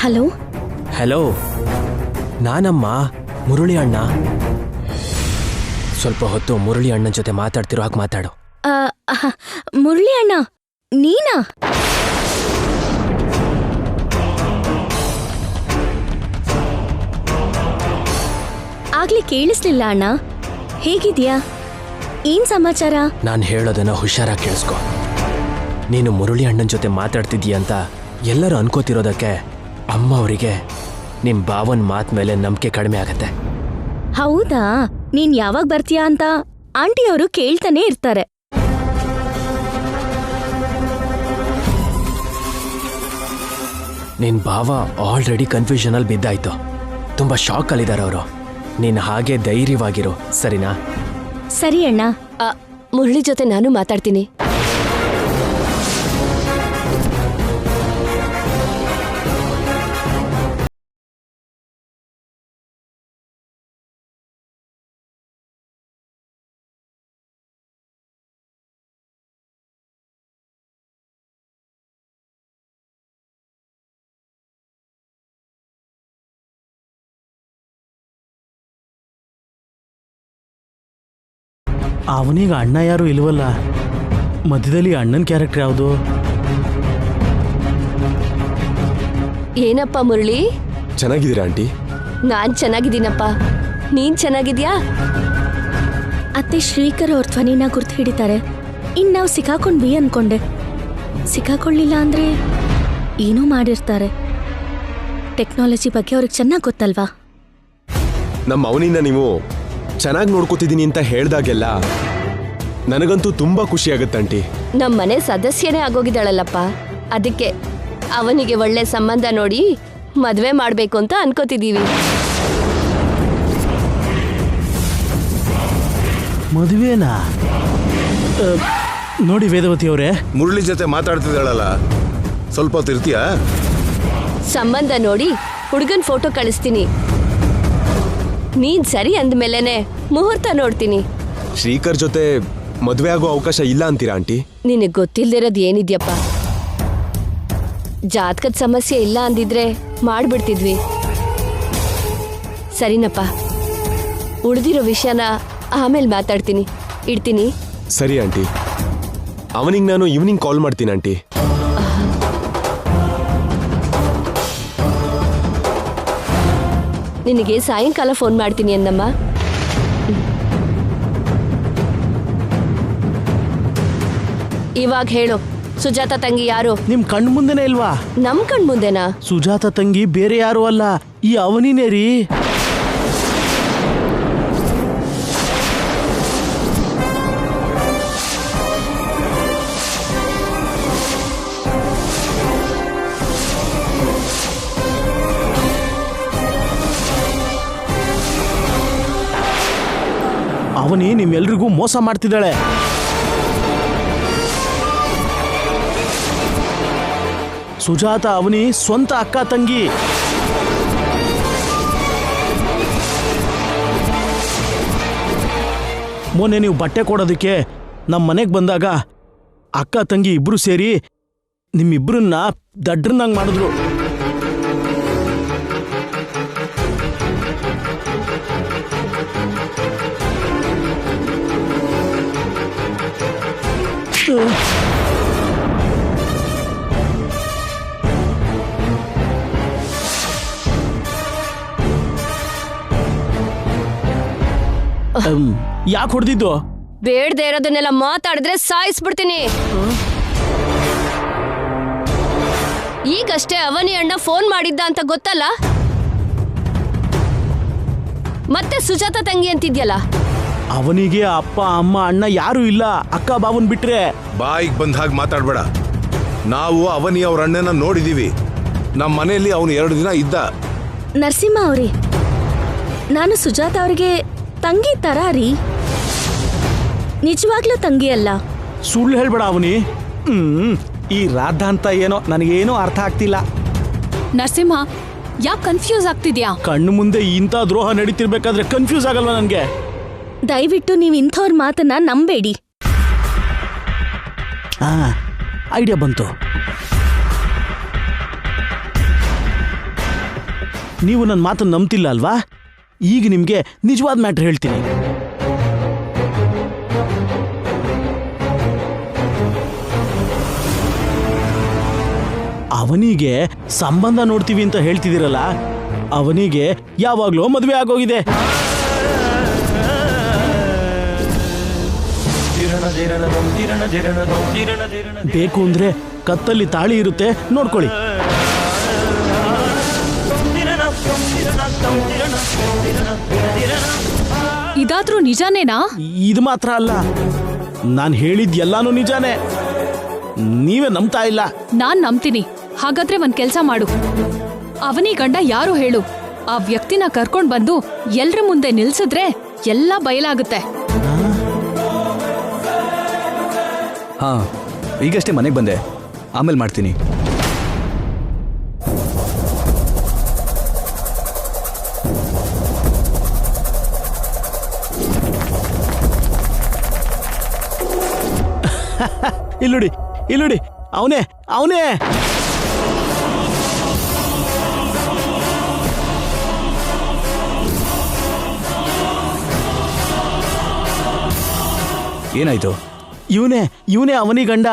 Hello hello, ನಾನಮ್ಮ Murali ಅಣ್ಣ. ಸ್ವಲ್ಪ ಹೊತ್ತು ಮುರಳಿ ಅಣ್ಣನ ಜೊತೆ ಮಾತಾಡ್ತಿರೋ ಹಾಗೆ ಮಾತಾಡು. ಮುರಳಿ ಅಣ್ಣ, ನೀನಾ? ಆಗ್ಲೇ ಕೇಳಿಸ್ಲಿಲ್ಲ ಅಣ್ಣ. ಹೇಗಿದ್ಯಾ? ಏನ್ ಸಮಾಚಾರ? ನಾನು ಹೇಳೋದನ್ನ ಹುಷಾರಾಗಿ ಕೇಳಿಸ್ಕೊ. ನೀನು ಮುರಳಿ ಅಣ್ಣನ ಜೊತೆ ಮಾತಾಡ್ತಿದ್ದೀಯ ಅಂತ ಎಲ್ಲರೂ ಅನ್ಕೋತಿರೋದಕ್ಕೆ ಅಮ್ಮ ಅವರಿಗೆ ನಿಮ್ ಭಾವನ್ ಮಾತ್ ಮೇಲೆ ನಂಬಿಕೆ ಕಡಿಮೆ ಆಗತ್ತೆ. ಹೌದಾ? ನೀನ್ ಯಾವಾಗ ಬರ್ತೀಯಾ ಅಂತ ಆಂಟಿ ಅವರು ಕೇಳ್ತಾನೆ ಇರ್ತಾರೆ. ನಿನ್ ಭಾವ ಆಲ್ರೆಡಿ ಕನ್ಫ್ಯೂಷನ್ ಅಲ್ಲಿ ಬಿದ್ದಾಯ್ತು. ತುಂಬಾ ಶಾಕ್ ಅಲ್ಲಿದ್ದಾರೆ ಅವರು. ನೀನ್ ಹಾಗೆ ಧೈರ್ಯವಾಗಿರು, ಸರಿನಾ? ಸರಿ ಅಣ್ಣ. ಮುರಳಿ ಜೊತೆ ನಾನು ಮಾತಾಡ್ತೀನಿ. ಅವನಿಗೆ ಅಣ್ಣ ಯಾರು ಇಲ್ವಲ್ಲ, ಮಧ್ಯದಲ್ಲಿ ಅಣ್ಣನ ಕ್ಯಾರೆಕ್ಟರ್ ಯಾವುದು? ಏನಪ್ಪ ಮುರಳಿ? ಚೆನ್ನಾಗಿದ್ದೀರಾ ಆಂಟಿ? ನಾನ್ ಚೆನ್ನಾಗಿದ್ದೀನಪ್ಪ, ನೀನ್ ಚೆನ್ನಾಗಿದ್ಯಾ? ಅತ್ತೆ ಶ್ರೀಕರ್ ಅವ್ರ ಧ್ವನಿನ ಗುರ್ತು ಹಿಡಿತಾರೆ. ಇನ್ ನಾವು ಸಿಕ್ಕಾಕೊಂಡ್ವಿ ಅನ್ಕೊಂಡೆ. ಸಿಕ್ಕಾಕೊಳ್ಳಿಲ್ಲ ಅಂದ್ರೆ ಏನೋ ಮಾಡಿರ್ತಾರೆ. ಟೆಕ್ನಾಲಜಿ ಬಗ್ಗೆ ಅವ್ರಿಗೆ ಚೆನ್ನಾಗಿ ಗೊತ್ತಲ್ವಾ? ನಮ್ಮ ಅವನಿಂದ ನೀವು ಚೆನ್ನಾಗಿ ನೋಡ್ಕೋತಿದ್ದೀನಿ ಅಂತ ಹೇಳ್ದಾಗೆಲ್ಲ ನನಗಂತೂ ತುಂಬಾ ಖುಷಿ ಆಗುತ್ತೆ ಆಂಟಿ. ನಮ್ಮ ಮನೆ ಸದಸ್ಯನೇ ಆಗೋಗಿದ್ದಾಳಲ್ಲಪ್ಪ, ಅದಕ್ಕೆ ಅವನಿಗೆ ಒಳ್ಳೆ ಸಂಬಂಧ ನೋಡಿ ಮದ್ವೆ ಮಾಡ್ಬೇಕು ಅಂತ ಅನ್ಕೋತಿದೀವಿ. ಮದುವೆನಾ? ನೋಡಿ ವೇದವತಿ ಅವರೇ, ಮುರಳಿ ಜೊತೆ ಮಾತಾಡ್ತಿದ್ದಾಳಲ್ಲ, ಸ್ವಲ್ಪ ಹೊತ್ತು ಇರ್ತೀಯಾ? ಸಂಬಂಧ ನೋಡಿ ಹುಡುಗನ್ ಫೋಟೋ ಕಳಿಸ್ತೀನಿ. ನೀನ್ ಸರಿ ಅಂದ್ಮೇಲೆನೆ ಮುಹೂರ್ತ ನೋಡ್ತೀನಿ. ಶ್ರೀಕರ್ ಜೊತೆ ಮದುವೆ ಆಗೋ ಅವಕಾಶ ಇಲ್ಲ ಅಂತೀರಾ ಆಂಟಿ? ನಿನಗ್ ಗೊತ್ತಿಲ್ದಿರೋದು ಏನಿದ್ಯಪ್ಪ? ಜಾತಕದ ಸಮಸ್ಯೆ ಇಲ್ಲ ಅಂದಿದ್ರೆ ಮಾಡ್ಬಿಡ್ತಿದ್ವಿ. ಸರಿನಪ್ಪ, ಉಳಿದಿರೋ ವಿಷಯನ ಆಮೇಲೆ ಮಾತಾಡ್ತೀನಿ. ಇಡ್ತೀನಿ. ಸರಿ ಆಂಟಿ. ಅವನಿಗೆ ನಾನು ಈವ್ನಿಂಗ್ ಕಾಲ್ ಮಾಡ್ತೀನಿ ಆಂಟಿ. ನಿನಗೆ ಸಾಯಂಕಾಲ ಫೋನ್ ಮಾಡ್ತೀನಿ ಅನ್ನಮ್ಮ. ಇವಾಗ ಹೇಳು, ಸುಜಾತ ತಂಗಿ ಯಾರು? ನಿಮ್ ಕಣ್ ಮುಂದೆನೇ ಇಲ್ವಾ? ನಮ್ ಕಣ್ ಮುಂದೆನಾ? ಸುಜಾತ ತಂಗಿ ಬೇರೆ ಯಾರು ಅಲ್ಲ, ಈ ಅವನಿನೇ ರೀ. ಅವನಿ ನಿಮ್ಮೆಲ್ರಿಗೂ ಮೋಸ ಮಾಡ್ತಿದ್ದಾಳೆ. ಸುಜಾತ ಅವನಿ ಸ್ವಂತ ಅಕ್ಕ ತಂಗಿ. ಮೊನ್ನೆ ನೀವು ಬಟ್ಟೆ ಕೊಡೋದಕ್ಕೆ ನಮ್ಮ ಮನೆಗೆ ಬಂದಾಗ ಅಕ್ಕ ತಂಗಿ ಇಬ್ರು ಸೇರಿ ನಿಮ್ಮಿಬ್ರನ್ನ ದಡ್ರನ್ನಂಗ್ ಮಾಡಿದ್ರು. ಯಾಕೆ ಹೊಡೆದಿದ್ದು? ಬೇಡದೆ ಇರೋದನ್ನೆಲ್ಲ ಮಾತಾಡಿದ್ರೆ ಸಾಯಿಸ್ಬಿಡ್ತೀನಿ. ಈಗಷ್ಟೇ ಅವನಿ ಅಣ್ಣ ಫೋನ್ ಮಾಡಿದ್ದ ಅಂತ ಗೊತ್ತಲ್ಲ, ಮತ್ತೆ ಸುಜಾತ ತಂಗಿ ಅಂತಿದ್ಯಲ್ಲ. ಅವನಿಗೆ ಅಪ್ಪ ಅಮ್ಮ ಅಣ್ಣ ಯಾರು ಇಲ್ಲ, ಅಕ್ಕ ಬಾವನ್ ಬಿಟ್ರೆ. ಬಾಯಿಗೆ ಬಂದ ಹಾಗೆ ಮಾತಾಡ್ಬೇಡ. ನಾವು ಅವನಿ ಅವ್ರ ಅಣ್ಣನ ನೋಡಿದೀವಿ. ನಮ್ಮ ಮನೆಯಲ್ಲಿ ಅವನು 2 ದಿನ ಇದ್ದ. ನರಸಿಂಹ ಅವ್ರಿ, ನಾನು ಸುಜಾತ ಅವ್ರಿಗೆ ತಂಗಿ ತರ ರೀ, ನಿಜವಾಗ್ಲೂ ತಂಗಿ ಅಲ್ಲ. ಸುಳ್ಳು ಹೇಳ್ಬೇಡ ಅವನಿ. ಈ ರಾಧ ಅಂತ ಏನೋ ನನಗೇನೋ ಅರ್ಥ ಆಗ್ತಿಲ್ಲ. ನರಸಿಂಹ, ಯಾಕೆ ಕನ್ಫ್ಯೂಸ್ ಆಗ್ತಿದ್ಯಾ? ಕಣ್ಣು ಮುಂದೆ ಇಂಥ ದ್ರೋಹ ನಡೀತಿರ್ಬೇಕಾದ್ರೆ ಕನ್ಫ್ಯೂಸ್ ಆಗಲ್ವಾ ನನ್ಗೆ? ದಯವಿಟ್ಟು ನೀವು ಇಂಥವ್ರ ಮಾತನ್ನ ನಂಬೇಡಿ. ಐಡಿಯಾ ಬಂತು. ನೀವು ನನ್ನ ಮಾತನ್ನು ನಂಬ್ತಿಲ್ಲ ಅಲ್ವಾ? ಈಗ ನಿಮಗೆ ನಿಜವಾದ ಮ್ಯಾಟ್ರ್ ಹೇಳ್ತೀನಿ. ಅವನಿಗೆ ಸಂಬಂಧ ನೋಡ್ತೀವಿ ಅಂತ ಹೇಳ್ತಿದ್ದೀರಲ್ಲ, ಅವನಿಗೆ ಯಾವಾಗ್ಲೋ ಮದುವೆ ಆಗೋಗಿದೆ. ಬೇಕು ಅಂದ್ರೆ ಕತ್ತಲ್ಲಿ ತಾಳಿ ಇರುತ್ತೆ, ನೋಡ್ಕೊಳ್ಳಿ. ಇದಾದ್ರೂ ನಿಜಾನೇನಾ? ಇದು ಮಾತ್ರ ಅಲ್ಲ, ನಾನು ಹೇಳಿದ್ ಎಲ್ಲಾನು ನಿಜಾನೇ. ನೀವೇ ನಂಬ್ತಾ ಇಲ್ಲ. ನಾನ್ ನಂಬ್ತೀನಿ. ಹಾಗಾದ್ರೆ ಒಂದ್ ಕೆಲ್ಸ ಮಾಡು, ಅವನಿ ಗಂಡ ಯಾರು ಹೇಳು, ಆ ವ್ಯಕ್ತಿನ ಕರ್ಕೊಂಡ್ ಬಂದು ಎಲ್ರ ಮುಂದೆ ನಿಲ್ಸಿದ್ರೆ ಎಲ್ಲ ಬಯಲಾಗುತ್ತೆ. ಹಾ, ಈಗಷ್ಟೇ ಮನೆಗೆ ಬಂದೆ, ಆಮೇಲೆ ಮಾಡ್ತೀನಿ. ಇಲ್ಲುಡಿ ಇಲ್ಲುಡಿ, ಅವನೇ ಅವನೇ. ಏನಾಯ್ತು? ಇವನೇ ಅವನಿ ಗಂಡ.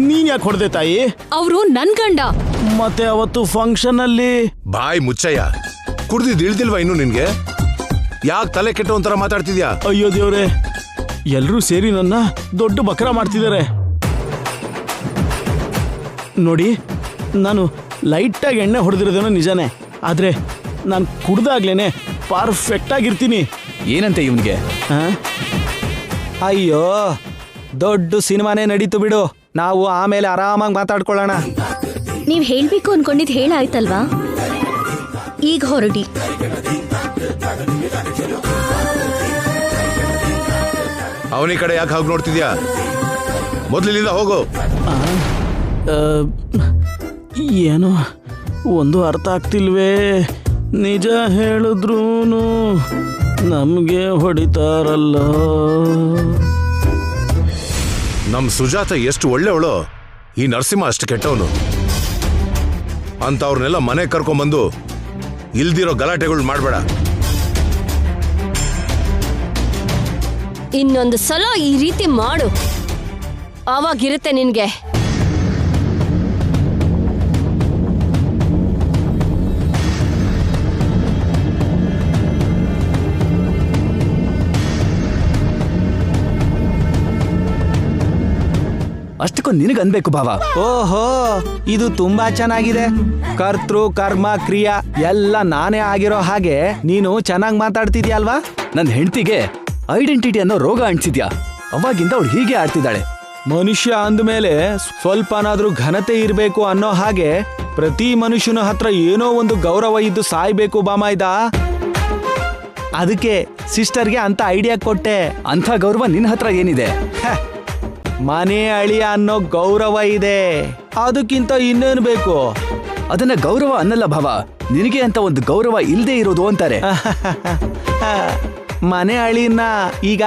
ನೀನ್ ಯಾಕೆ ಹೊಡೆದೆ ತಾಯಿ? ಅವರು ನನ್ ಗಂಡ. ಮತ್ತೆ ಅವತ್ತು ಫಂಕ್ಷನ್ ಅಲ್ಲಿ ಬಾಯ್ ಮುಚ್ಚಯ್ಯ, ಕುಡ್ದಿದ್ ಇಳ್ದಿಲ್ವಾ ಇನ್ನು ನಿನ್ಗೆ? ಯಾಕೆ ತಲೆ ಕೆಟ್ಟ ಒಂಥರ ಮಾತಾಡ್ತಿದ್ಯಾ? ಅಯ್ಯೋ ದೇವ್ರೆ, ಎಲ್ರೂ ಸೇರಿ ನನ್ನ ದೊಡ್ಡ ಬಕ್ರ ಮಾಡ್ತಿದ್ದಾರೆ ನೋಡಿ. ನಾನು ಲೈಟಾಗಿ ಎಣ್ಣೆ ಹೊಡೆದಿರೋದೇನೋ ನಿಜಾನೇ, ಆದ್ರೆ ನಾನು ಕುಡ್ದಾಗ್ಲೇನೆ ಪರ್ಫೆಕ್ಟ್ ಆಗಿರ್ತೀನಿ. ಏನಂತೆ ಇವನ್ಗೆ? ಅಯ್ಯೋ, ದೊಡ್ಡ ಸಿನಿಮಾನೇ ನಡೀತು ಬಿಡು, ನಾವು ಆಮೇಲೆ ಆರಾಮಾಗಿ ಮಾತಾಡ್ಕೊಳ್ಳೋಣ. ನೀವ್ ಹೇಳ್ಬೇಕು ಅನ್ಕೊಂಡಿದ್ ಹೇಳಾಯ್ತಲ್ವಾ, ಈಗ ಹೊರಡಿ. ಅವನಿ ಕಡೆ ಯಾಕೆ ಹಾಗೆ ನೋಡ್ತಿದ್ಯಾ? ಮೊದ್ಲಿನಿಂದ ಹೋಗು. ಏನೋ ಒಂದು ಅರ್ಥ ಆಗ್ತಿಲ್ವೇ. ನಿಜ ಹೇಳಿದ್ರೂನು ನಮ್ಗೆ ಹೊಡಿತಾರಲ್ಲ. ನಮ್ ಸುಜಾತ ಎಷ್ಟು ಒಳ್ಳೆವಳು, ಈ ನರಸಿಂಹ ಅಷ್ಟು ಕೆಟ್ಟವನು. ಅಂತವ್ರನ್ನೆಲ್ಲ ಮನೆ ಕರ್ಕೊಂಡ್ಬಂದು ಇಲ್ದಿರೋ ಗಲಾಟೆಗಳು ಮಾಡಬೇಡ. ಇನ್ನೊಂದು ಸಲ ಈ ರೀತಿ ಮಾಡು, ಆವಾಗಿರುತ್ತೆ ನಿನ್ಗೆ. ಅಷ್ಟಕ್ಕೂ ನಿನಗೆ ಅನ್ಬೇಕು ಭಾವ. ಓಹೋ, ಇದು ತುಂಬಾ ಚೆನ್ನಾಗಿದೆ. ಕರ್ತೃ ಕರ್ಮ ಕ್ರಿಯಾ ಎಲ್ಲ ನಾನೇ ಆಗಿರೋ ಹಾಗೆ ನೀನು ಚೆನ್ನಾಗಿ ಮಾತಾಡ್ತಿದ್ಯಲ್ವಾ? ನನ್ನ ಹೆಂಡತಿಗೆ ಐಡೆಂಟಿಟಿ ಅನ್ನೋ ರೋಗ ಅಂಟಿಸಿದ್ಯಾ, ಅವಾಗಿಂದ ಅವಳು ಹೀಗೆ ಆಡ್ತಿದ್ದಾಳೆ. ಮನುಷ್ಯ ಅಂದ್ಮೇಲೆ ಸ್ವಲ್ಪನಾದ್ರೂ ಘನತೆ ಇರಬೇಕು ಅನ್ನೋ ಹಾಗೆ ಪ್ರತಿ ಮನುಷ್ಯನ ಹತ್ರ ಏನೋ ಒಂದು ಗೌರವ ಇದ್ದು ಸಾಯ್ಬೇಕು ಬಾಮಾಯ್ದ. ಅದಕ್ಕೆ ಸಿಸ್ಟರ್ಗೆ ಅಂತ ಐಡಿಯಾ ಕೊಟ್ಟೆ. ಅಂಥ ಗೌರವ ನಿನ್ನ ಹತ್ರ ಏನಿದೆ? ಮನೆ ಅಳಿಯ ಅನ್ನೋ ಗೌರವ ಇದೆ, ಅದಕ್ಕಿಂತ ಇನ್ನೇನು ಬೇಕು? ಅದನ್ನ ಗೌರವ ಅನ್ನಲ್ಲ ಭಾವ, ನಿನಗೆ ಅಂತ ಒಂದು ಗೌರವ ಇಲ್ಲದೆ ಇರೋದು ಅಂತಾರೆ. ಮನೆ ಅಳಿಯನ್ನ ಈಗ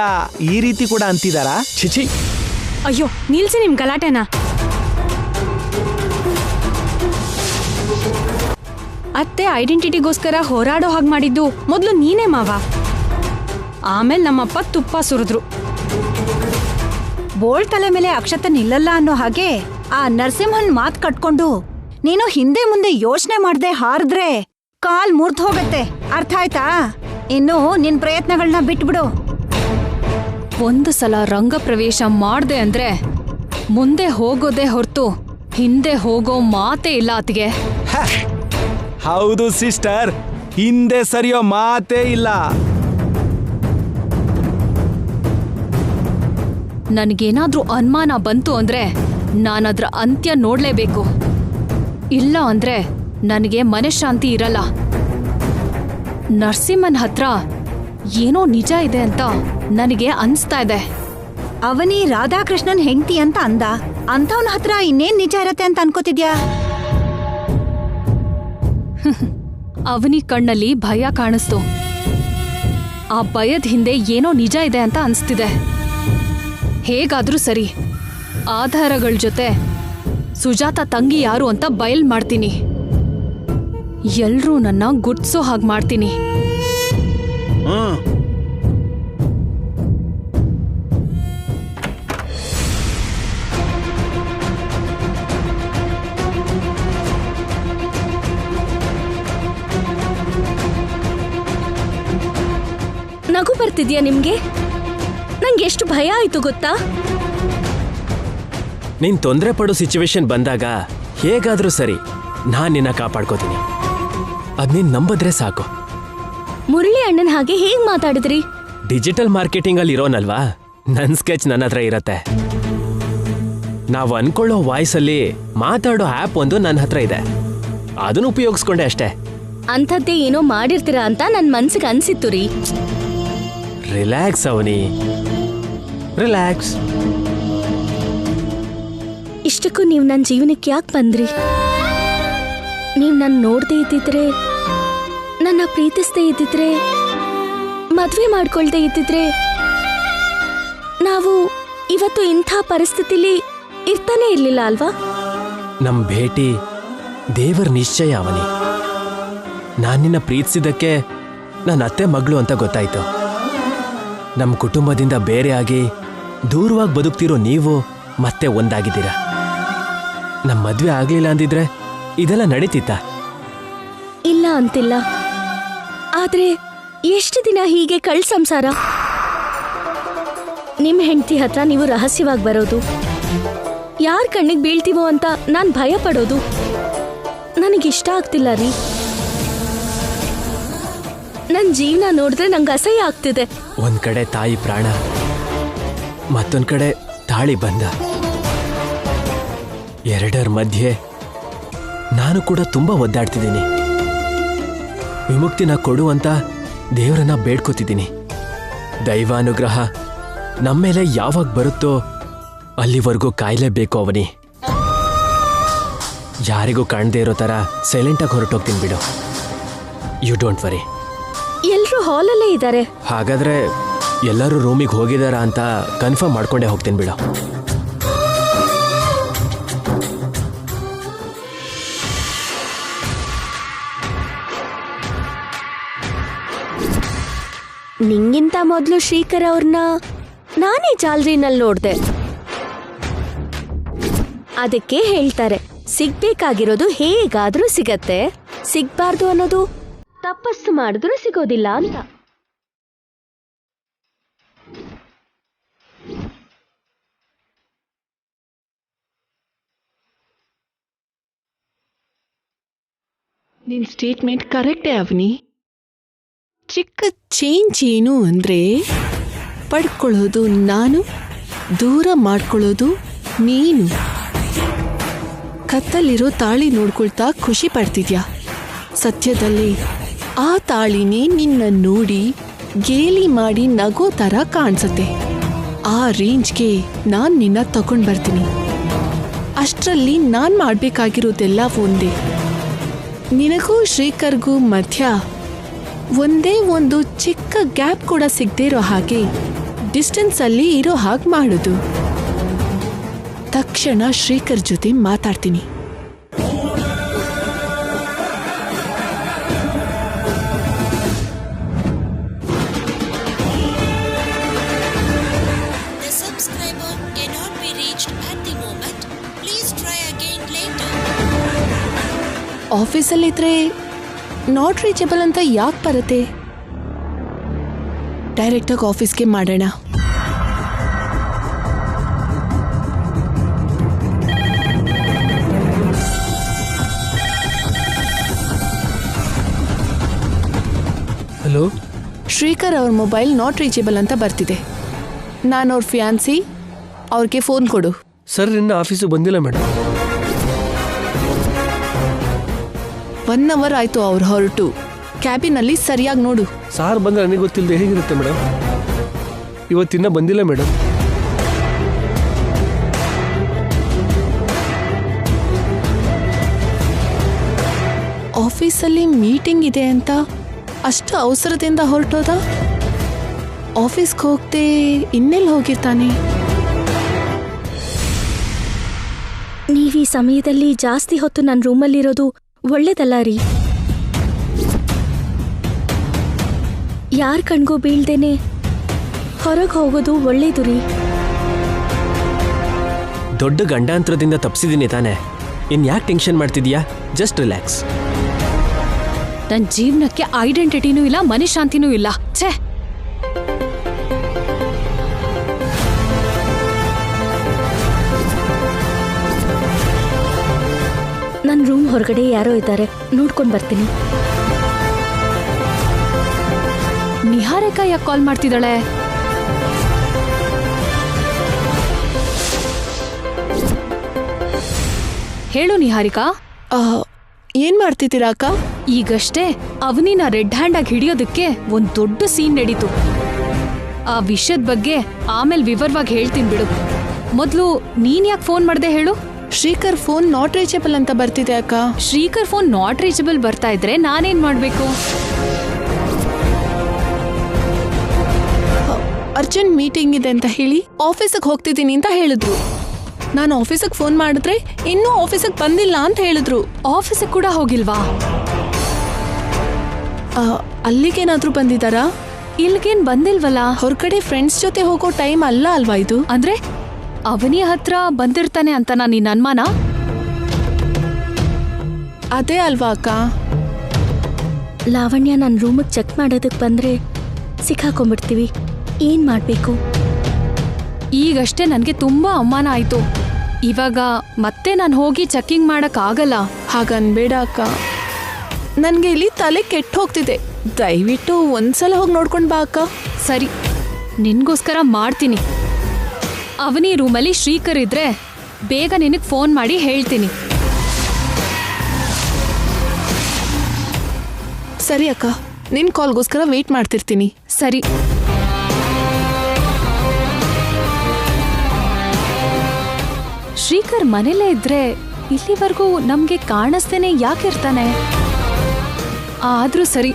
ಈ ರೀತಿ ಕೂಡ ಅಂತಿದಾರಾ? ಚಿಚಿ, ಅಯ್ಯೋ ನಿಲ್ಸಿ ನಿಮ್ ಗಲಾಟೆನ. ಅತ್ತೆ ಐಡೆಂಟಿಟಿಗೋಸ್ಕರ ಹೋರಾಡೋ ಹಾಗೆ ಮಾಡಿದ್ದು ಮೊದಲು ನೀನೇ ಮಾವ. ಆಮೇಲೆ ನಮ್ಮಪ್ಪ ತುಪ್ಪ ಸುರಿದ್ರು. ಬೋಳ್ ತಲೆ ಮೇಲೆ ಅಕ್ಷತೆ ನಿಲ್ಲಲ್ಲ ಅನ್ನೋ ಹಾಗೆ ಆ ನರಸಿಂಹನ್ ಮಾತ್ ಕಟ್ಕೊಂಡು ನೀನು ಹಿಂದೆ ಮುಂದೆ ಯೋಚನೆ ಮಾಡ್ದೆ ಹಾರಿದ್ರೆ ಕಾಲ್ ಮುರ್ದ್ ಹೋಗತ್ತೆ. ಅರ್ಥ ಆಯ್ತಾ? ಇನ್ನು ನಿನ್ ಪ್ರಯತ್ನಗಳನ್ನ ಬಿಟ್ಬಿಡು. ಒಂದು ಸಲ ರಂಗ ಪ್ರವೇಶ ಮಾಡ್ದೆ ಅಂದ್ರೆ ಮುಂದೆ ಹೋಗೋದೇ ಹೊರತು ಹಿಂದೆ ಹೋಗೋ ಮಾತೇ ಇಲ್ಲ ಆತಿಗೆ. ಹೌದು ಸಿಸ್ಟರ್, ಹಿಂದೆ ಸರಿಯೋ ಮಾತೇ ಇಲ್ಲ. ನನಗೇನಾದ್ರೂ ಅನುಮಾನ ಬಂತು ಅಂದ್ರೆ ನಾನದ್ರ ಅಂತ್ಯ ನೋಡ್ಲೇಬೇಕು. ಇಲ್ಲ ಅಂದ್ರೆ ನನಗೆ ಮನಃಶಾಂತಿ ಇರಲ್ಲ. ನರಸಿಂಹನ್ ಹತ್ರ ಏನೋ ನಿಜ ಇದೆ ಅಂತ ನನಗೆ ಅನ್ಸ್ತಾ ಇದೆ. ಅವನಿ ರಾಧಾಕೃಷ್ಣನ್ ಹೆಂಡತಿ ಅಂತ ಅಂದ, ಅಂಥವನ ಹತ್ರ ಇನ್ನೇನ್ ನಿಜ ಇರತ್ತೆ ಅಂತ ಅನ್ಕೋತಿದ್ಯಾ? ಅವನಿ ಕಣ್ಣಲ್ಲಿ ಭಯ ಕಾಣಿಸ್ತು. ಆ ಭಯದ ಹಿಂದೆ ಏನೋ ನಿಜ ಇದೆ ಅಂತ ಅನ್ಸ್ತಿದೆ. ಹೇಗಾದ್ರೂ ಸರಿ, ಆಧಾರಗಳ ಜೊತೆ ಸುಜಾತ ತಂಗಿ ಯಾರು ಅಂತ ಬಯಲ್ ಮಾಡ್ತೀನಿ. ಎಲ್ರೂ ನನ್ನ ಗುರ್ತಿಸೋ ಹಾಗೆ ಮಾಡ್ತೀನಿ. ನಗು ಬರ್ತಿದ್ಯಾ ನಿಮ್ಗೆ? ನಂಗೆ ಎಷ್ಟು ಭಯ ಆಯ್ತು ಗೊತ್ತಾ? ನೀನ್ ತೊಂದರೆ ಪಡೋ ಸಿಚುವೇಶನ್ ಬಂದಾಗ ಹೇಗಾದ್ರೂ ಸರಿ ನಾನ್ ನಿನ್ನ ಕಾಪಾಡ್ಕೋತೀನಿ. ಅದ್ ನೀನ್ ನಂಬದ್ರೆ ಸಾಕು. ಮುರಳಿ ಅಣ್ಣನ ಹಾಗೆ ಹೇಗ್ ಮಾತಾಡಿದ್ರಿ? ಡಿಜಿಟಲ್ ಮಾರ್ಕೆಟಿಂಗ್ ಅಲ್ಲಿ ಇರೋನಲ್ವಾ, ನನ್ ಸ್ಕೆಚ್ ನನ್ನ ಹತ್ರ ಇರತ್ತೆ. ನಾವು ಅನ್ಕೊಳ್ಳೋ ವಾಯ್ಸ್ ಅಲ್ಲಿ ಮಾತಾಡೋ ಆ್ಯಪ್ ಒಂದು ನನ್ನ ಹತ್ರ ಇದೆ, ಅದನ್ನು ಉಪಯೋಗಿಸ್ಕೊಂಡೆ ಅಷ್ಟೇ. ಅಂಥದ್ದೇ ಏನೋ ಮಾಡಿರ್ತೀರಾ ಅಂತ ನನ್ ಮನ್ಸಿಗೆ ಅನ್ಸಿತ್ತು ರೀ. ರಿಲ್ಯಾಕ್ಸ್ ಅವನಿ, ರಿಲ್ಯಾಕ್ಸ್. ಇಷ್ಟಕ್ಕೂ ನೀವು ನನ್ನ ಜೀವನಕ್ಕೆ ಯಾಕೆ ಬಂದ್ರಿ? ನೀವು ನನ್ನ ನೋಡದೇ ಇದ್ದಿದ್ರೆ, ನನ್ನ ಪ್ರೀತಿಸದೇ ಇದ್ದಿದ್ರೆ, ಮದ್ವೆ ಮಾಡ್ಕೊಳ್ದೇ ಇದ್ದಿದ್ರೆ ನಾವು ಇವತ್ತು ಇಂಥ ಪರಿಸ್ಥಿತಿಲಿ ಇರ್ತಾನೆ ಇರ್ಲಿಲ್ಲ ಅಲ್ವಾ? ನಮ್ ಭೇಟಿ ದೇವರ ನಿಶ್ಚಯ ಅವನಿ. ನಾನಿನ್ನ ಪ್ರೀತಿಸಿದ್ದಕ್ಕೆ ನನ್ನ ಅತ್ತೆ ಮಗಳು ಅಂತ ಗೊತ್ತಾಯ್ತು. ನಮ್ಮ ಕುಟುಂಬದಿಂದ ಬೇರೆಯಾಗಿ ದೂರವಾಗಿ ಬದುಕ್ತಿರೋ ನೀವು ಮತ್ತೆ ಒಂದಾಗಿದ್ದೀರಾ. ನಮ್ಮ ಮದ್ವೆ ಆಗ್ಲಿಲ್ಲ ಅಂದಿದ್ರೆ ಇದೆಲ್ಲ ನಡೀತಿತ್ತ? ಇಲ್ಲ ಅಂತಿಲ್ಲ, ಆದ್ರೆ ಎಷ್ಟು ದಿನ ಹೀಗೆ ಕಳ್ ಸಂಸಾರ? ನಿಮ್ ಹೆಂಡತಿ ಹತ್ರ ನೀವು ರಹಸ್ಯವಾಗಿ ಬರೋದು, ಯಾರ್ ಕಣ್ಣಿಗೆ ಬೀಳ್ತೀವೋ ಅಂತ ನಾನ್ ಭಯ ಪಡೋದು ನನಗಿಷ್ಟ ಆಗ್ತಿಲ್ಲ ರೀ. ನನ್ ಜೀವನ ನೋಡಿದ್ರೆ ನಂಗೆ ಅಸಹ್ಯ ಆಗ್ತಿದೆ. ಒಂದ್ ಕಡೆ ತಾಯಿ ಪ್ರಾಣ, ಮತ್ತೊಂದ್ ಕಡೆ ತಾಳಿ ಬಂದ. ಎರಡರ ಮಧ್ಯೆ ನಾನು ಕೂಡ ತುಂಬಾ ಒದ್ದಾಡ್ತಿದ್ದೀನಿ. ವಿಮುಕ್ತಿನ ಕೊಡು ಅಂತ ದೇವರನ್ನ ಬೇಡ್ಕೋತಿದ್ದೀನಿ. ದೈವಾನುಗ್ರಹ ನಮ್ಮೇಲೆ ಯಾವಾಗ ಬರುತ್ತೋ ಅಲ್ಲಿವರೆಗೂ ಕಾಯ್ಲೇಬೇಕು ಅವನಿ. ಯಾರಿಗೂ ಕಾಣದೇ ಇರೋ ತರ ಸೈಲೆಂಟಾಗಿ ಹೊರಟೋಗ್ತೀನಿ ಬಿಡು. You don't worry. ಎಲ್ರೂ ಹಾಲಲ್ಲೇ ಇದ್ದಾರೆ. ಹಾಗಾದ್ರೆ ಎಲ್ಲರೂ ರೂಮಿಗೆ ಹೋಗಿದಾರ ಅಂತ ಕನ್ಫರ್ಮ್ ಮಾಡ್ಕೊಂಡೇ ಹೋಗ್ತೀನಿ ಬಿಡು. ನಿಂಗಿಂತ ಮೊದಲು ಶ್ರೀಕರ್ ಅವ್ರನ್ನ ನಾನೇ ಜಾಲರಿನಲ್ಲಿ ನೋಡ್ದೆ. ಅದಕ್ಕೆ ಹೇಳ್ತಾರೆ, ಸಿಗ್ಬೇಕಾಗಿರೋದು ಹೇಗಾದ್ರೂ ಸಿಗತ್ತೆ, ಸಿಗ್ಬಾರ್ದು ಅನ್ನೋದು ತಪಸ್ಸು ಮಾಡಿದ್ರೂ ಸಿಗೋದಿಲ್ಲ ಅಂತ. ನಿನ್ ಸ್ಟೇಟ್ಮೆಂಟ್ ಕರೆಕ್ಟೇ ಅವನಿ. ಚಿಕ್ಕ ಚೇಂಜ್ ಏನು ಅಂದ್ರೆ ಪಡ್ಕೊಳ್ಳೋದು ನಾನು, ದೂರ ಮಾಡ್ಕೊಳ್ಳೋದು ನೀನು. ಕತ್ತಲ್ಲಿರೋ ತಾಳಿ ನೋಡ್ಕೊಳ್ತಾ ಖುಷಿ ಪಡ್ತಿದ್ಯಾ. ಸತ್ಯದಲ್ಲಿ ಆ ತಾಳಿನೇ ನಿನ್ನ ನೋಡಿ ಗೇಲಿ ಮಾಡಿ ನಗೋ ತರ ಕಾಣಿಸುತ್ತೆ. ಆ ರೇಂಜ್ಗೆ ನಾನ್ ನಿನ್ನ ತಗೊಂಡ್ ಬರ್ತೀನಿ. ಅಷ್ಟರಲ್ಲಿ ನಾನ್ ಮಾಡ್ಬೇಕಾಗಿರೋದೆಲ್ಲ ಒಂದೇ. ನಿನಗೂ ಶ್ರೀಕರ್ಗೂ ಮಧ್ಯ ಒಂದೇ ಒಂದು ಚಿಕ್ಕ ಗ್ಯಾಪ್ ಕೂಡ ಸಿಗದೇ ಇರೋ ಹಾಗೆ ಡಿಸ್ಟೆನ್ಸ್ ಅಲ್ಲಿ ಇರೋ ಹಾಗೆ ಮಾಡೋದು. ತಕ್ಷಣ ಶ್ರೀಕರ್ ಜೊತೆ ಮಾತಾಡ್ತೀನಿ. ಆಫೀಸಲ್ಲಿದ್ರೆ ನಾಟ್ ರೀಚಬಲ್ ಅಂತ ಯಾಕೆ ಬರುತ್ತೆ? ಡೈರೆಕ್ಟಾಗಿ ಆಫೀಸ್ಗೆ ಮಾಡೋಣ. ಹಲೋ, ಶ್ರೀಕರ್ ಅವ್ರ ಮೊಬೈಲ್ ನಾಟ್ ರೀಚಬಲ್ ಅಂತ ಬರ್ತಿದೆ. ನಾನು ಅವ್ರ ಫ್ಯಾನ್ಸಿ, ಅವ್ರಿಗೆ ಫೋನ್ ಕೊಡು. ಸರ್ ನಿನ್ನ ಆಫೀಸು ಬಂದಿಲ್ಲ ಮೇಡಮ್. 1 hour ಆಯ್ತು ಅವ್ರು ಹೊರಟು. ಕ್ಯಾಬಿನಲ್ಲಿ ಸರಿಯಾಗಿ ನೋಡು. ಸಾರ್ ಬಂದ್ರೆ ನನಗೆ ಗೊತ್ತಿಲ್ಲದೆ ಹೇಗಿರುತ್ತೆ ಮೇಡಮ್? ಇವತ್ತಿನ್ನ ಬಂದಿಲ್ಲ ಮೇಡಮ್. ಆಫೀಸ್ ಆಫೀಸಲ್ಲಿ ಮೀಟಿಂಗ್ ಇದೆ ಅಂತ ಅಷ್ಟು ಅವಸರದಿಂದ ಹೊರಟೋದ. ಆಫೀಸ್ಗೆ ಹೋಗದೆ ಇನ್ನೆಲ್ಲಿ ಹೋಗಿರ್ತಾನೆ? ನೀವ್ ಈ ಸಮಯದಲ್ಲಿ ಜಾಸ್ತಿ ಹೊತ್ತು ನನ್ನ ರೂಮಲ್ಲಿರೋದು ಒಳ್ಳೇದಲ್ಲ ರೀ. ಯಾರ ಕಣ್ಗೂ ಬೀಳ್ದೇನೆ ಹೊರಗೆ ಹೋಗೋದು ಒಳ್ಳೇದು ರೀ. ದೊಡ್ಡ ಗಂಡಾಂತರದಿಂದ ತಪ್ಪಿಸಿದ್ದೀನಿ ತಾನೆ, ಇನ್ಯಾಕೆ ಟೆನ್ಷನ್ ಮಾಡ್ತಿದ್ಯಾ? Just relax. ನನ್ನ ಜೀವನಕ್ಕೆ ಐಡೆಂಟಿಟಿನೂ ಇಲ್ಲ, ಮನಃಶಾಂತಿನೂ ಇಲ್ಲ. ಛೇ, ನನ್ನ ರೂಮ್ ಹೊರಗಡೆ ಯಾರೋ ಇದ್ದಾರೆ, ನೋಡ್ಕೊಂಡು ಬರ್ತೀನಿ. ನಿಹಾರಿಕಾ ಯಾಕೆ ಕಾಲ್ ಮಾಡ್ತಿದ್ದಾಳೆ? ಹೇಳು ನಿಹಾರಿಕಾ. ಏನ್ ಮಾಡ್ತಿದ್ದೀರಾ ಅಕ್ಕ? ಈಗಷ್ಟೇ ಅವನಿನ ರೆಡ್ ಹ್ಯಾಂಡ್ ಆಗಿ ಹಿಡಿಯೋದಕ್ಕೆ ಒಂದ್ ದೊಡ್ಡ ಸೀನ್ ನಡೀತು. ಆ ವಿಷಯದ ಬಗ್ಗೆ ಆಮೇಲೆ ವಿವರವಾಗಿ ಹೇಳ್ತೀನಿ ಬಿಡು. ಮೊದ್ಲು ನೀನ್ ಯಾಕೆ ಫೋನ್ ಮಾಡ್ದೆ ಹೇಳು? ಶ್ರೀಕರ್ ಫೋನ್ ನಾಟ್ ರೀಚಬಲ್ ಅಂತ ಬರ್ತಿದೆ ಅಕ್ಕ. ಶ್ರೀಕರ್ ಫೋನ್ ನಾಟ್ ರೀಚಬಲ್ ಬರ್ತಾ ಇದ್ರೆ ನಾನೇನ್ ಮಾಡ್ಬೇಕು? ಅರ್ಜೆಂಟ್ ಮೀಟಿಂಗ್ ಇದೆ ಅಂತ ಹೇಳಿ ಆಫೀಸಿಗೆ ಹೋಗ್ತಿದ್ದೀನಿ ಅಂತ ಹೇಳಿದ್ರು. ನಾನು ಆಫೀಸಿಗೆ ಫೋನ್ ಮಾಡಿದ್ರೆ ಇನ್ನೂ ಆಫೀಸಿಗೆ ಬಂದಿಲ್ಲ ಅಂತ ಹೇಳಿದ್ರು. ಆಫೀಸಿಗೆ ಕೂಡ ಹೋಗಿಲ್ವಾ? ಅಲ್ಲಿಗೇನಾದ್ರೂ ಬಂದಿದ್ದಾರಾ? ಇಲ್ಗೇನ್ ಬಂದಿಲ್ವಲ್ಲ. ಹೊರಗಡೆ ಫ್ರೆಂಡ್ಸ್ ಜೊತೆ ಹೋಗೋ ಟೈಮ್ ಅಲ್ಲ ಅಲ್ವಾ ಇದು? ಅಂದ್ರೆ ಅವನಿ ಹತ್ರ ಬಂದಿರ್ತಾನೆ ಅಂತ ನಿನ್ನ ಅನುಮಾನ? ಅದೇ ಅಲ್ವಾ ಅಕ್ಕ. ಲಾವಣ್ಯ ನನ್ನ ರೂಮಿಗೆ ಚೆಕ್ ಮಾಡೋದಕ್ಕೆ ಬಂದ್ರೆ ಸಿಕ್ಕಾಕೊಂಡ್ಬಿಡ್ತೀವಿ. ಏನ್ ಮಾಡ್ಬೇಕು? ಈಗಷ್ಟೇ ನನಗೆ ತುಂಬಾ ಅವಮಾನ ಆಯ್ತು. ಇವಾಗ ಮತ್ತೆ ನಾನು ಹೋಗಿ ಚೆಕಿಂಗ್ ಮಾಡಕ್ ಆಗಲ್ಲ. ಹಾಗನ್ಬೇಡ ಅಕ್ಕ, ನನ್ಗೆ ಇಲ್ಲಿ ತಲೆ ಕೆಟ್ಟು ಹೋಗ್ತಿದೆ. ದಯವಿಟ್ಟು ಒಂದ್ಸಲ ಹೋಗಿ ನೋಡ್ಕೊಂಡ್ ಬಾ ಅಕ್ಕ. ಸರಿ, ನಿನ್ಗೋಸ್ಕರ ಮಾಡ್ತೀನಿ. ಅವನಿ ರೂಮಲ್ಲಿ ಶ್ರೀಕರ್ ಇದ್ರೆ ಬೇಗ ನಿನಗೆ ಫೋನ್ ಮಾಡಿ ಹೇಳ್ತೀನಿ. ಸರಿ ಅಕ್ಕ, ನಿನ್ ಕಾಲ್ಗೋಸ್ಕರ ವೇಟ್ ಮಾಡ್ತಿರ್ತೀನಿ. ಸರಿ. ಶ್ರೀಕರ್ ಮನೇಲೇ ಇದ್ರೆ ಇಲ್ಲಿವರೆಗೂ ನಮ್ಗೆ ಕಾಣಿಸ್ತೇನೆ ಯಾಕಿರ್ತಾನೆ? ಆದ್ರೂ ಸರಿ,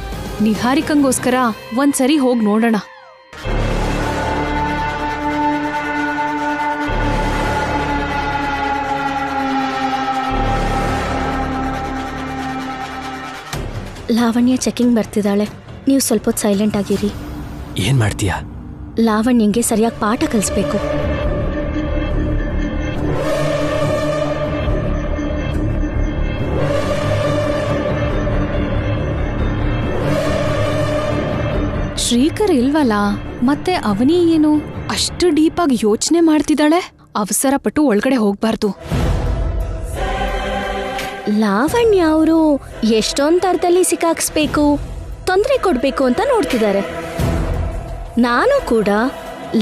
ನಿಹಾರಿಕಂಗೋಸ್ಕರ ಒಂದ್ಸರಿ ಹೋಗಿ ನೋಡೋಣ. ಲಾವಣ್ಯ ಚೆಕಿಂಗ್ ಬರ್ತಿದ್ದಾಳೆ. ನೀವು ಸ್ವಲ್ಪ ಹೊತ್ತು ಸೈಲೆಂಟ್ ಆಗಿರಿ. ಏನ್ ಮಾಡ್ತೀಯಾ? ಲಾವಣ್ಯಂಗೆ ಸರಿಯಾಗಿ ಪಾಠ ಕಲಿಸ್ಬೇಕು. ಶ್ರೀಕರ್ ಇಲ್ವಲ್ಲ, ಮತ್ತೆ ಅವನಿ ಏನು ಅಷ್ಟು ಡೀಪಾಗಿ ಯೋಚನೆ ಮಾಡ್ತಿದ್ದಾಳೆ? ಅವಸರ ಪಟ್ಟು ಒಳಗಡೆ ಹೋಗ್ಬಾರ್ದು. ಲಾವಣ್ಯ ಅವರು ಎಷ್ಟೊಂದು ಥರದಲ್ಲಿ ಸಿಕ್ಕಾಕ್ಸ್ಬೇಕು, ತೊಂದರೆ ಕೊಡ್ಬೇಕು ಅಂತ ನೋಡ್ತಿದ್ದಾರೆ. ನಾನು ಕೂಡ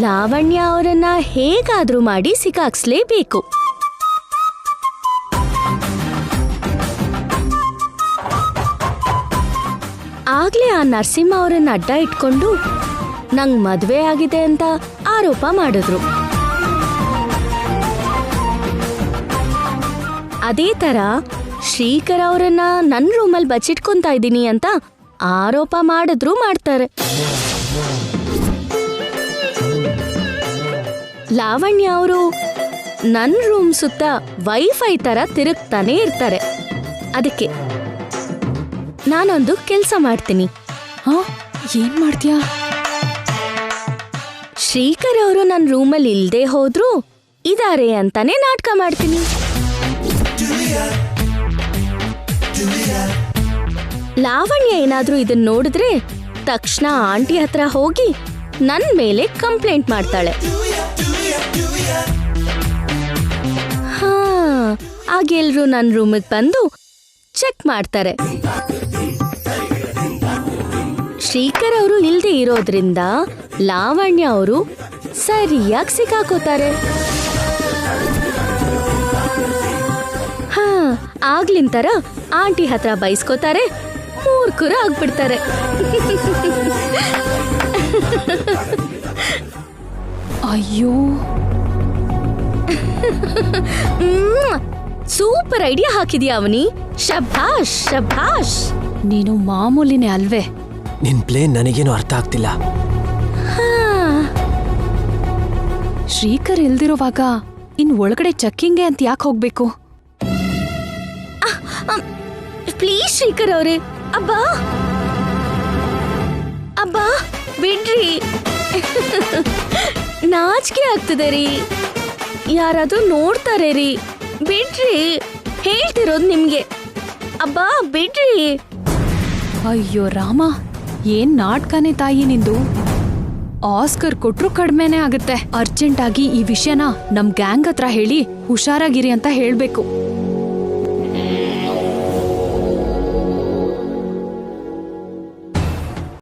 ಲಾವಣ್ಯ ಅವರನ್ನ ಹೇಗಾದ್ರೂ ಮಾಡಿ ಸಿಕ್ಕಾಕ್ಸ್ಲೇಬೇಕು. ಆಗ್ಲೇ ಆ ನರಸಿಂಹ ಅವರನ್ನ ಅಡ್ಡ ಇಟ್ಕೊಂಡು ನಂಗ್ ಮದ್ವೆ ಆಗಿದೆ ಅಂತ ಆರೋಪ ಮಾಡಿದ್ರು. ಅದೇ ತರ ಶ್ರೀಕರ್ ಅವರನ್ನ ನನ್ನ ರೂಮಲ್ಲಿ ಬಚ್ಚಿಟ್ಕೊಂತ ಇದ್ದೀನಿ ಅಂತ ಆರೋಪ ಮಾಡಿದ್ರು ಮಾಡ್ತಾರೆ. ಲಾವಣ್ಯ ಅವರು ನನ್ನ ರೂಮ್ ಸುತ್ತ ವೈಫೈ ತರ ತಿರುಗ್ತಾನೆ ಇರ್ತಾರೆ. ಅದಕ್ಕೆ ನಾನೊಂದು ಕೆಲಸ ಮಾಡ್ತೀನಿ. ಏನ್ ಮಾಡ್ತೀಯಾ? ಶ್ರೀಕರ್ ಅವರು ನನ್ನ ರೂಮಲ್ಲಿ ಇಲ್ದೇ ಹೋದ್ರು ಇದಾರೆ ಅಂತಾನೆ ನಾಟಕ ಮಾಡ್ತೀನಿ. ಲಾವಣ್ಯ ಏನಾದ್ರೂ ಇದನ್ನ ನೋಡಿದ್ರೆ ತಕ್ಷಣ ಆಂಟಿ ಹತ್ರ ಹೋಗಿ ನನ್ ಮೇಲೆ ಕಂಪ್ಲೇಂಟ್ ಮಾಡ್ತಾಳೆ. ಆಗೆಲ್ರು ನನ್ನ ರೂಮಿಗೆ ಬಂದು ಚೆಕ್ ಮಾಡ್ತಾರೆ. ಶ್ರೀಕರ್ ಅವರು ಇಲ್ದೇ ಇರೋದ್ರಿಂದ ಲಾವಣ್ಯ ಅವರು ಸರಿಯಾಗಿ ಸಿಕ್ಕಾಕೋತಾರೆ. ಆಗ್ಲಿಂತರ ಆಂಟಿ ಹತ್ರ ಬೈಸ್ಕೋತಾರೆ, ಮೂರ್ಖರು ಆಗ್ಬಿಡ್ತಾರೆ. ಅಯ್ಯೋ, ಸೂಪರ್ ಐಡಿಯಾ ಹಾಕಿದ್ಯಾ ಅವನಿ. ಶಭಾಷ್ ಶಭಾಷ್. ನೀನು ಮಾಮೂಲಿನೇ ಅಲ್ವೇ? ನಿನ್ ಪ್ಲೇನ್ ನನಗೇನು ಅರ್ಥ ಆಗ್ತಿಲ್ಲ. ಶ್ರೀಕರ್ ಇಲ್ದಿರೋವಾಗ ಇನ್ ಒಳಗಡೆ ಚೆಕ್ಕಿಂಗ್ಗೆ ಅಂತ ಯಾಕೆ ಹೋಗ್ಬೇಕು? ಪ್ಲೀಸ್ ಶ್ರೀಕರ್ ಅವ್ರೆ, ಅಬ್ಬಾ ಅಬ್ಬಾ ಬಿಡ್ರಿ. ನಾಚಿಕೆ ಆಗ್ತದೆ ರೀ, ಯಾರಾದ್ರೂ ನೋಡ್ತಾರೆ ರೀ, ಬಿಡ್ರಿ. ಹೇಳ್ತಿರೋದು ನಿಮ್ಗೆ. ಅಬ್ಬಾ ಬಿಡ್ರಿ. ಅಯ್ಯೋ ರಾಮ, ಏನ್ ನಾಟಕನೇ ತಾಯಿ ನಿಂದು. ಆಸ್ಕರ್ ಕೊಟ್ರು ಕಡಿಮೆನೆ ಆಗುತ್ತೆ. ಅರ್ಜೆಂಟ್ ಆಗಿ ಈ ವಿಷಯನ ನಮ್ ಗ್ಯಾಂಗ್ ಹತ್ರ ಹೇಳಿ ಹುಷಾರಾಗಿರಿ ಅಂತ ಹೇಳ್ಬೇಕು.